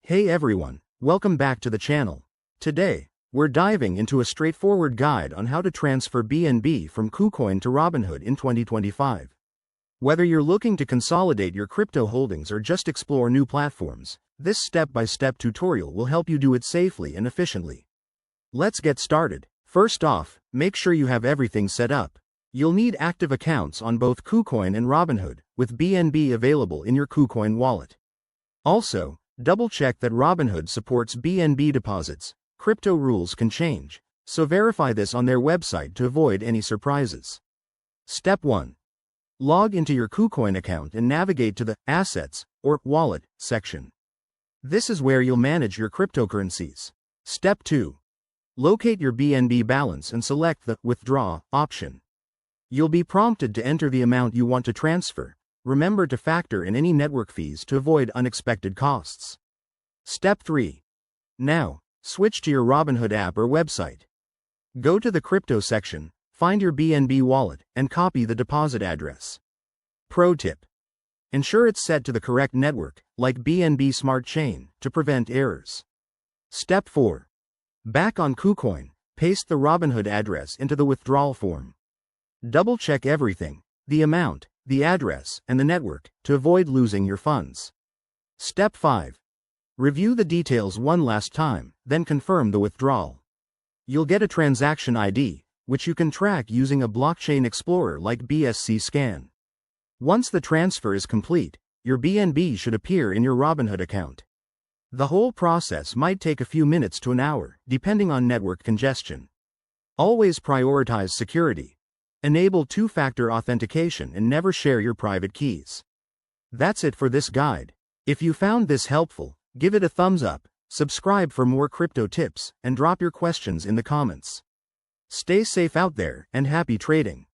Hey everyone, welcome back to the channel. Today, we're diving into a straightforward guide on how to transfer BNB from KuCoin to Robinhood in 2025. Whether you're looking to consolidate your crypto holdings or just explore new platforms, this step-by-step tutorial will help you do it safely and efficiently. Let's get started. First off, make sure you have everything set up. You'll need active accounts on both KuCoin and Robinhood, with BNB available in your KuCoin wallet. Also, double-check that Robinhood supports BNB deposits. Crypto rules can change, so verify this on their website to avoid any surprises. Step 1. Log into your KuCoin account and navigate to the Assets or Wallet section. This is where you'll manage your cryptocurrencies. Step 2. Locate your BNB balance and select the Withdraw option. You'll be prompted to enter the amount you want to transfer. Remember to factor in any network fees to avoid unexpected costs. Step 3. Now, switch to your Robinhood app or website. Go to the Crypto section, find your BNB wallet, and copy the deposit address. Pro tip: ensure it's set to the correct network, like BNB Smart Chain, to prevent errors. Step 4. Back on KuCoin, paste the Robinhood address into the withdrawal form. Double-check everything: the amount, the address, and the network, to avoid losing your funds. Step 5. Review the details one last time, then confirm the withdrawal. You'll get a transaction ID, which you can track using a blockchain explorer like BSC Scan. Once the transfer is complete, your BNB should appear in your Robinhood account. The whole process might take a few minutes to an hour, depending on network congestion. Always prioritize security. Enable two-factor authentication and never share your private keys. That's it for this guide. If you found this helpful, give it a thumbs up, subscribe for more crypto tips, and drop your questions in the comments. Stay safe out there and happy trading.